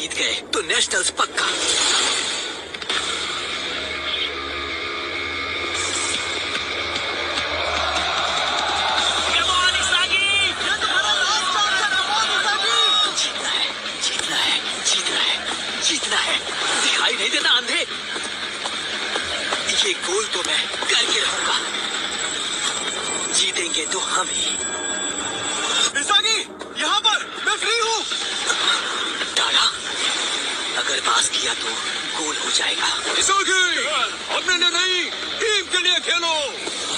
जीत गए तो नेशनल्स पक्का। जीतना है, दिखाई नहीं देता अंधे। ये गोल तो मैं करके रहूंगा। जीतेंगे तो हम ही। इसागी, यहाँ पर मैं फ्री हूँ। टाड़ा, अगर पास किया तो गोल हो जाएगा। इसागी, अपने लिए नहीं, टीम के लिए खेलो।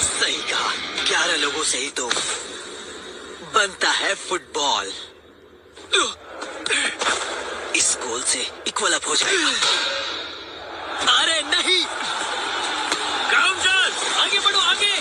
सही कहा, 11 लोगों से ही तो बनता है फुटबॉल। इस गोल से इक्वल अप हो जाएगा। अरे नहीं, काउंटर, आगे बढ़ो आगे।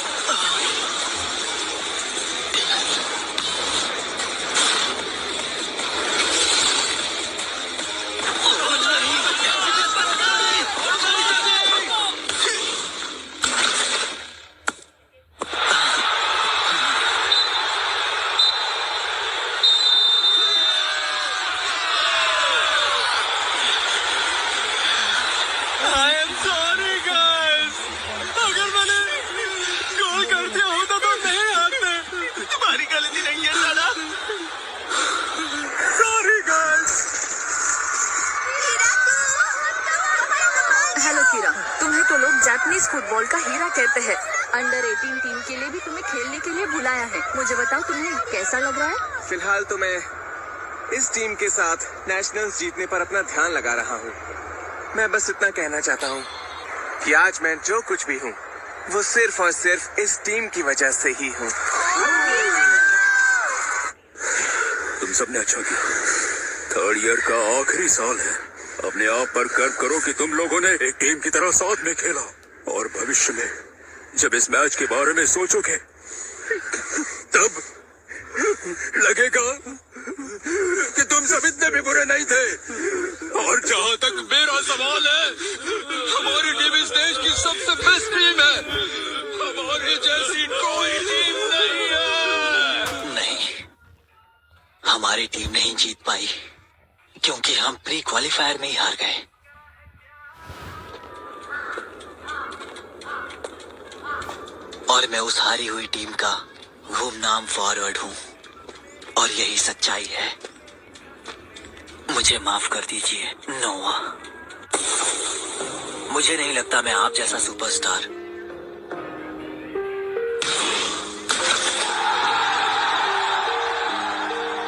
तुम्हें तो लोग जापानीज फुटबॉल का हीरा कहते हैं। अंडर 18 टीम के लिए भी तुम्हें खेलने के लिए बुलाया है। मुझे बताओ तुम्हें कैसा लग रहा है? फिलहाल तो मैं इस टीम के साथ नेशनल्स जीतने पर अपना ध्यान लगा रहा हूँ। मैं बस इतना कहना चाहता हूँ कि आज मैं जो कुछ भी हूँ वो सिर्फ और सिर्फ इस टीम की वजह से ही हूँ। तुम सबने अच्छा किया। थर्ड ईयर का आखिरी साल है। अपने आप पर गर्व करो कि तुम लोगों ने एक टीम की तरह साथ में खेला, और भविष्य में जब इस मैच के बारे में सोचोगे तब लगेगा कि तुम सब इतने भी बुरे नहीं थे। और जहां तक मेरा सवाल है, हमारी टीम इस देश की सबसे बेस्ट टीम है। हमारी जैसी कोई टीम नहीं है। नहीं, हमारी टीम नहीं जीत पाई क्योंकि हम प्री क्वालिफायर में ही हार गए। और मैं उस हारी हुई टीम का गुमनाम फॉरवर्ड हूं, और यही सच्चाई है। मुझे माफ कर दीजिए नोआ। मुझे नहीं लगता मैं आप जैसा सुपरस्टार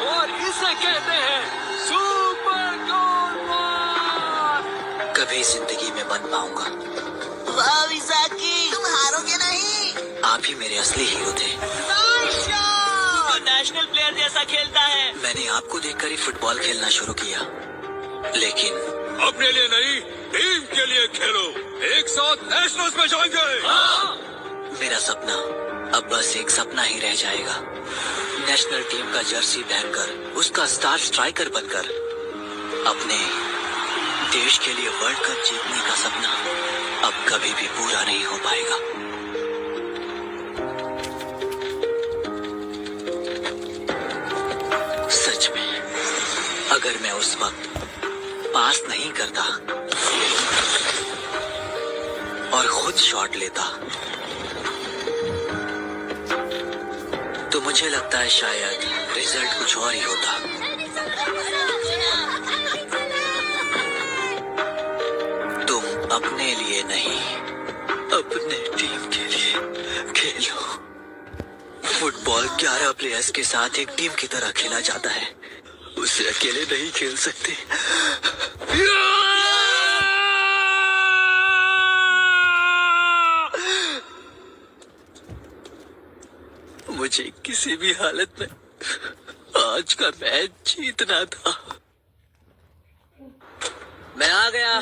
और इसे कहते हैं सुपर गोल। कभी जिंदगी में बन पाऊंगा। वाह विसाकी, तुम हारोगे नहीं। आप ही मेरे असली हीरो थे। तो नेशनल प्लेयर जैसा खेलता है। मैंने आपको देखकर ही फुटबॉल खेलना शुरू किया, लेकिन अपने लिए नहीं, टीम के लिए खेलो। एक साथ नेशनल्स में जाएंगे। मेरा सपना अब बस एक सपना ही रह जाएगा। नेशनल टीम का जर्सी पहनकर, उसका स्टार स्ट्राइकर बनकर अपने देश के लिए वर्ल्ड कप जीतने का सपना अब कभी भी पूरा नहीं हो पाएगा। सच में, अगर मैं उस वक्त पास नहीं करता और खुद शॉट लेता तो मुझे लगता है शायद रिजल्ट कुछ और ही होता। तुम अपने लिए नहीं, अपने टीम के लिए खेलो। फुटबॉल 11 प्लेयर्स के साथ एक टीम की तरह खेला जाता है। उसे अकेले नहीं खेल सकते। मुझे किसी भी हालत में आज का मैच जीतना था। मैं आ गया।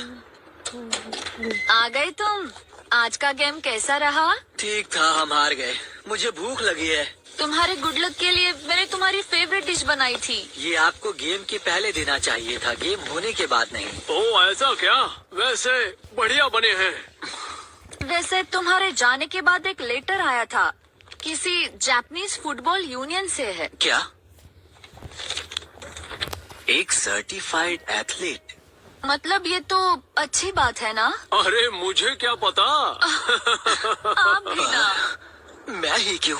आ गए तुम। आज का गेम कैसा रहा? ठीक था, हम हार गए। मुझे भूख लगी है। तुम्हारे गुड लक के लिए मैंने तुम्हारी फेवरेट डिश बनाई थी। ये आपको गेम के पहले देना चाहिए था, गेम होने के बाद नहीं। ओ ऐसा क्या? वैसे बढ़िया बने हैं। वैसे तुम्हारे जाने के बाद एक लेटर आया था, किसी जापानीज फुटबॉल यूनियन से है। क्या? एक सर्टिफाइड एथलीट। मतलब ये तो अच्छी बात है ना? अरे मुझे क्या पता। आप भी ना। मैं ही क्यों?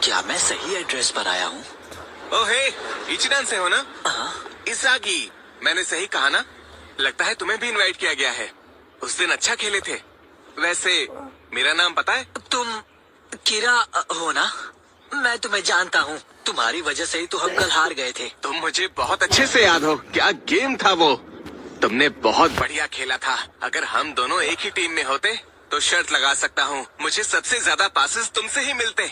क्या मैं सही एड्रेस पर आया हूँ? ओहे, इचिदान से हो ना? हाँ? इसागी, मैंने सही कहा ना? लगता है तुम्हें भी इनवाइट किया गया है। उस दिन अच्छा खेले थे। वैसे मेरा नाम पता है? तुम किरा हो ना? मैं तुम्हें जानता हूँ। तुम्हारी वजह से ही तो हम कल हार गए थे। तुम मुझे बहुत अच्छे से याद हो। क्या गेम था वो। तुमने बहुत बढ़िया खेला था। अगर हम दोनों एक ही टीम में होते तो शर्त लगा सकता हूँ, मुझे सबसे ज्यादा पासेस तुमसे ही मिलते।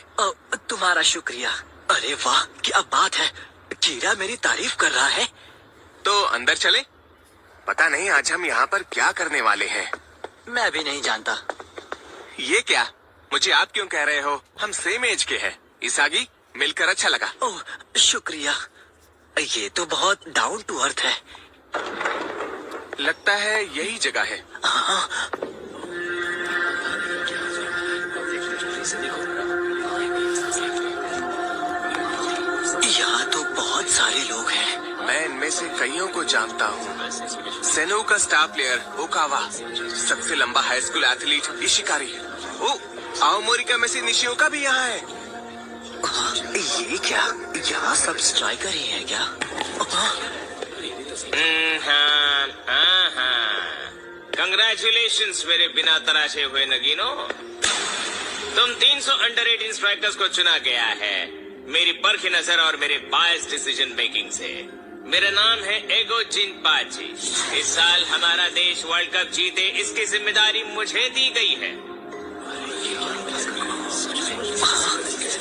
तुम्हारा शुक्रिया। अरे वाह, क्या बात है। कीरा मेरी तारीफ कर रहा है। तो अंदर चले? पता नहीं आज हम यहाँ पर क्या करने वाले हैं। मैं भी नहीं जानता। ये क्या? मुझे आप क्यों कह रहे हो? हम सेम एज के हैं। इसागी, मिलकर अच्छा लगा। ओह, शुक्रिया। ये तो बहुत डाउन टू अर्थ है। लगता है यही जगह है। यहाँ तो बहुत सारे लोग हैं। मैं इनमें से कईयों को जानता हूँ। सेनो का स्टार प्लेयर ओकावा, सबसे लंबा हाई स्कूल एथलीट इशिकारी, ओ आओमोरिका में से निशिओका भी यहाँ है। ये क्या? यहाँ सब स्ट्राइकर ही है क्या? कंग्रेचुलेशंस मेरे बिना तराशे हुए नगीनो। तुम 300 अंडर-18 स्ट्राइकर्स को चुना गया है मेरी परखी नजर और मेरे बायस डिसीजन मेकिंग से। मेरा नाम है एगो जिनपाची। इस साल हमारा देश वर्ल्ड कप जीते, इसकी जिम्मेदारी मुझे दी गई है।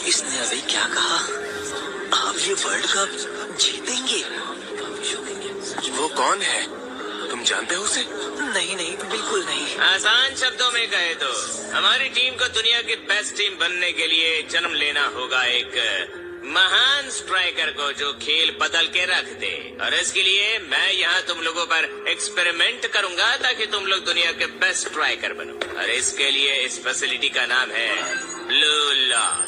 इसने अभी क्या कहा? आप ये वर्ल्ड कप जीतेंगे? वो कौन है? तुम जानते हो उसे? नहीं नहीं, बिल्कुल नहीं। आसान शब्दों में कहे तो हमारी टीम को दुनिया की बेस्ट टीम बनने के लिए जन्म लेना होगा एक महान स्ट्राइकर को जो खेल बदल के रख दे। और इसके लिए मैं यहाँ तुम लोगों पर एक्सपेरिमेंट करूंगा ताकि तुम लोग दुनिया के बेस्ट स्ट्राइकर बनो। और इसके लिए इस फैसिलिटी का नाम है ब्लू लॉक।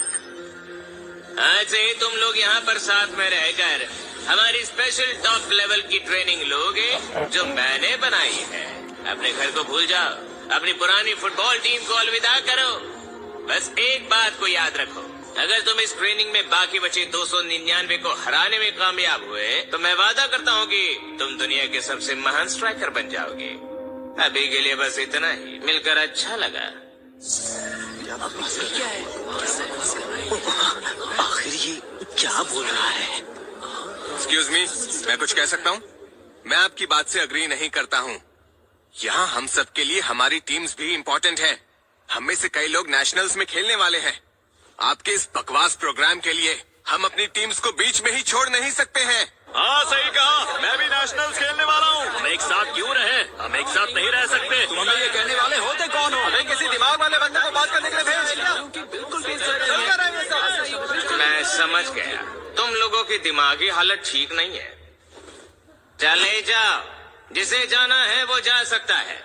आज से ही तुम लोग यहाँ पर साथ में रहकर हमारी स्पेशल टॉप लेवल की ट्रेनिंग लोगे जो मैंने बनाई है। अपने घर को भूल जाओ, अपनी पुरानी फुटबॉल टीम को अलविदा करो। बस एक बात को याद रखो, अगर तुम इस ट्रेनिंग में बाकी बचे 299 को हराने में कामयाब हुए तो मैं वादा करता हूँ कि तुम दुनिया के सबसे महान स्ट्राइकर बन जाओगे। अभी के लिए बस इतना ही। मिलकर अच्छा लगा। क्या है? आखिर ये क्या बोल रहा है? एक्सक्यूज मी, मैं कुछ कह सकता हूँ? मैं आपकी बात से अग्री नहीं करता हूँ। यहाँ हम सब के लिए हमारी टीम्स भी इम्पोर्टेंट है। हम में से कई लोग नेशनल्स में खेलने वाले हैं। आपके इस बकवास प्रोग्राम के लिए हम अपनी टीम्स को बीच में ही छोड़ नहीं सकते हैं। हाँ सही कहा, मैं भी नेशनल्स खेलने वाला हूँ। हम एक साथ क्यों रहे? हम एक साथ नहीं रह सकते। तुम हमें ये कहने वाले होते कौन हो? हमें किसी दिमाग वाले बंदे को बात करने के लिए भेज। बिल्कुल भी मैं समझ गया, तुम लोगों की दिमागी हालत ठीक नहीं है। चले जाओ, जिसे जाना है वो जा सकता है।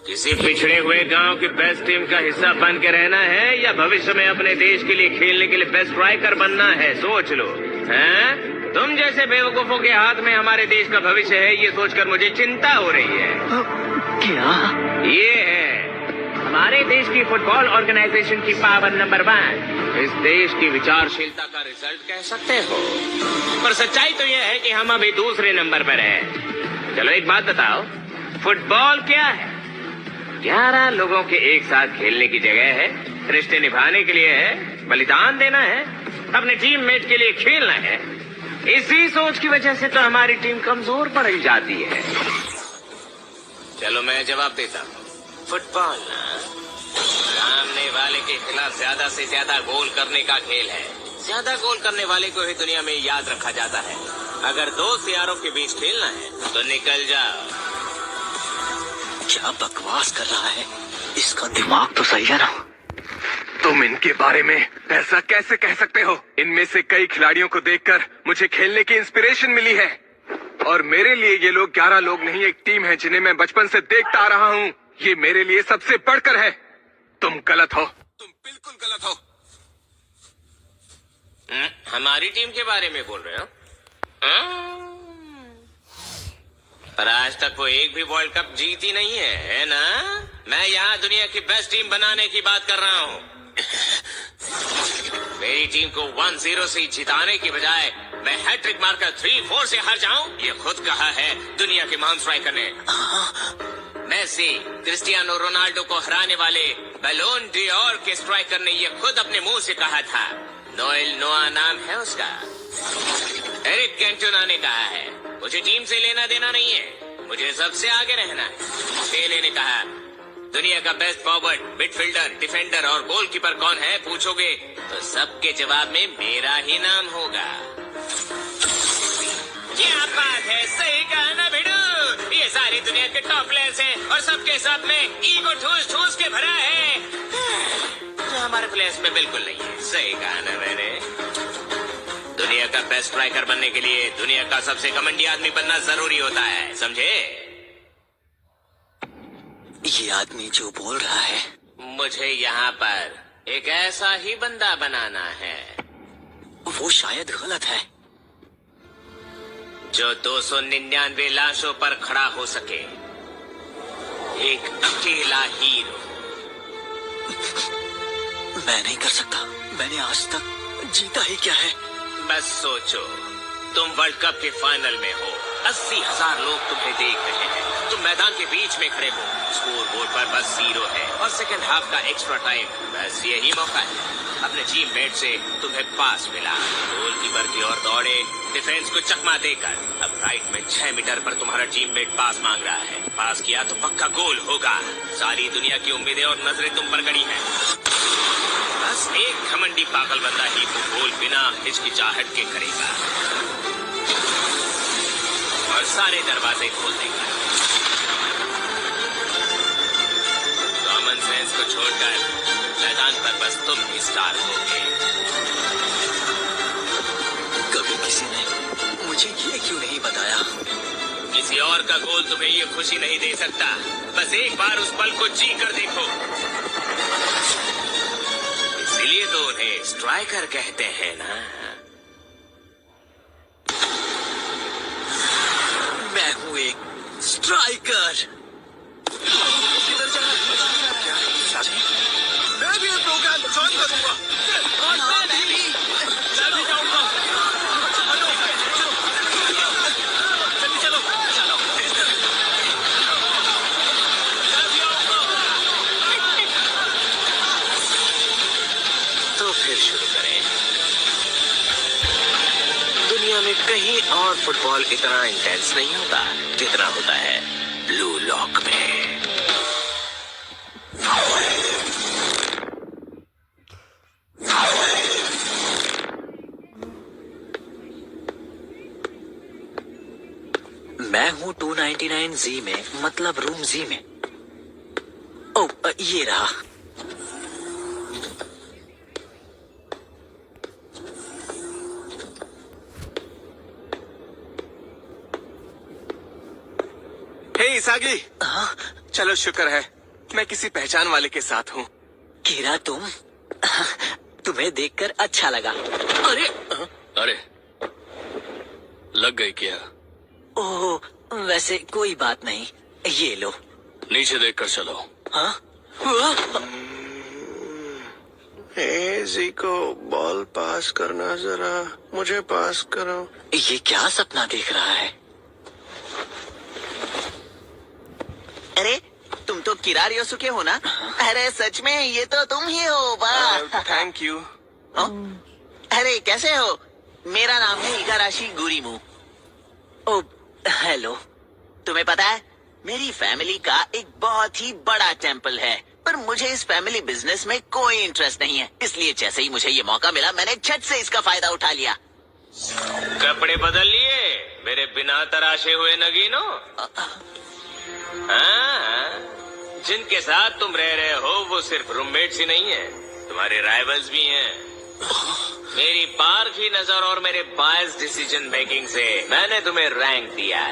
किसी पिछड़े हुए गांव की बेस्ट टीम का हिस्सा बन के रहना है या भविष्य में अपने देश के लिए खेलने के लिए बेस्ट स्ट्राइकर बनना है? सोच लो। हैं? तुम जैसे बेवकूफों के हाथ में हमारे देश का भविष्य है, ये सोचकर मुझे चिंता हो रही है। क्या? ये है हमारे देश की फुटबॉल ऑर्गेनाइजेशन की पावर नंबर 1। इस देश की विचारशीलता का रिजल्ट कह सकते हो। पर सच्चाई तो यह है कि हम अभी दूसरे नंबर पर हैं। चलो एक बात बताओ, फुटबॉल क्या है? 11 लोगों के एक साथ खेलने की जगह है, रिश्ते निभाने के लिए है, बलिदान देना है, अपने टीममेट के लिए खेलना है। इसी सोच की वजह से तो हमारी टीम कमजोर पड़ जाती है। चलो मैं जवाब देता हूँ। फुटबॉल ना सामने वाले के खिलाफ ज्यादा से ज्यादा गोल करने का खेल है। ज्यादा गोल करने वाले को ही दुनिया में याद रखा जाता है। अगर दो सियारों के बीच खेलना है तो निकल जाओ। क्या बकवास कर रहा है? इसका दिमाग तो सही है ना? तुम इनके बारे में ऐसा कैसे कह सकते हो? इनमें से कई खिलाड़ियों को देखकर मुझे खेलने की इंस्पिरेशन मिली है। और मेरे लिए ये लोग 11 लोग नहीं, एक टीम है जिन्हें मैं बचपन से देखता आ रहा हूँ। ये मेरे लिए सबसे बढ़कर है। तुम गलत हो। तुम बिल्कुल गलत हो। हमारी टीम के बारे में बोल रहे हो? पर आज तक वो एक भी वर्ल्ड कप जीती नहीं है ना? मैं यहाँ दुनिया की बेस्ट टीम बनाने की बात कर रहा हूँ। मेरी टीम को 1-0 से जिताने की बजाय मैं हैट्रिक मारकर 3-4 से हार जाऊं, ये खुद कहा है दुनिया के महान स्ट्राइकर ने। मेसी, क्रिस्टियानो रोनाल्डो को हराने वाले बैलोन डियोर के स्ट्राइकर ने ये खुद अपने मुंह से कहा था। नोएल नोआ नाम है उसका। एरिक कैंटोना ने कहा है, मुझे टीम से लेना देना नहीं है, मुझे सबसे आगे रहना है। पेले ने कहा, दुनिया का बेस्ट फॉरवर्ड, मिडफील्डर, डिफेंडर और गोलकीपर कौन है पूछोगे तो सबके जवाब में मेरा ही नाम होगा। क्या बात है, सही कहा ना भिड़ू? ये सारी दुनिया के टॉप प्लेयर्स हैं और सबके सब में ईगो ठूस ठूस के भरा है, जो हमारे प्लेयर्स में बिल्कुल नहीं है। सही कहा ना मैंने? दुनिया का बेस्ट स्ट्राइकर बनने के लिए दुनिया का सबसे घमंडी आदमी बनना जरूरी होता है, समझे? ये आदमी जो बोल रहा है, मुझे यहाँ पर एक ऐसा ही बंदा बनाना है वो शायद गलत है। जो 299 लाशों पर खड़ा हो सके, एक अकेला हीरो। मैं नहीं कर सकता, मैंने आज तक जीता ही क्या है? बस सोचो, तुम वर्ल्ड कप के फाइनल में हो, 80,000 लोग तुम्हें देख रहे हैं, तुम मैदान के बीच में खड़े हो, स्कोर बोर्ड पर बस 0 है और सेकंड हाफ का एक्स्ट्रा टाइम, बस यही मौका है। अपने टीममेट से तुम्हें पास मिला, गोलकीपर की ओर दौड़े, डिफेंस को चकमा देकर। अब राइट में 6 मीटर पर तुम्हारा टीममेट पास मांग रहा है, पास किया तो पक्का गोल होगा। सारी दुनिया की उम्मीदें और नजरें तुम पर गड़ी हैं। बस एक घमंडी पागल बंदा ही वो गोल बिना हिचकिचाहट के करेगा और सारे दरवाजे खोल देगा। कॉमन सेंस को छोड़कर मैदान पर बस तुम ही स्टार होगे। कभी किसी ने मुझे ये क्यों नहीं बताया? किसी और का गोल तुम्हें ये खुशी नहीं दे सकता, बस एक बार उस पल को जी कर देखो। इसलिए तो उन्हें स्ट्राइकर कहते हैं ना। मैं हूँ एक स्ट्राइकर। मैं भी ये प्रोग्राम ज्वाइन करूंगा। मैं भी जाऊंगा। चलो चलो तो फिर शुरू करें। दुनिया में कहीं और फुटबॉल इतना इंटेंस नहीं होता जितना होता है ब्लू लॉक में। मैं हूँ 299 जी में, मतलब रूम जी में। ओ, ये रहा। हे इसागी, हाँ? चलो शुक्र है मैं किसी पहचान वाले के साथ हूँ। कीरा, तुम्हें देखकर अच्छा लगा। अरे अरे लग गई क्या? ओह, वैसे कोई बात नहीं, ये लो। नीचे देखकर चलो। हाँ? हुआ? जी को बॉल पास करना, जरा मुझे पास करो। ये क्या सपना देख रहा है? अरे तुम तो किरार योसुके हो ना? अरे सच में ये तो तुम ही हो। वाह, थैंक यू। अरे कैसे हो? मेरा नाम है इगाराशी गुरीमू। ओ, हेलो। तुम्हें पता है मेरी फैमिली का एक बहुत ही बड़ा टेम्पल है, पर मुझे इस फैमिली बिजनेस में कोई इंटरेस्ट नहीं है, इसलिए जैसे ही मुझे ये मौका मिला मैंने झट से इसका फायदा उठा लिया। कपड़े बदल लिए मेरे बिना तराशे हुए नगीनो? हाँ, जिनके साथ तुम रह रहे हो वो सिर्फ रूममेट्स ही नहीं है, तुम्हारे राइवल्स भी हैं। मेरी पारखी नजर और मेरे बायस डिसीजन मेकिंग से मैंने तुम्हें रैंक दिया है।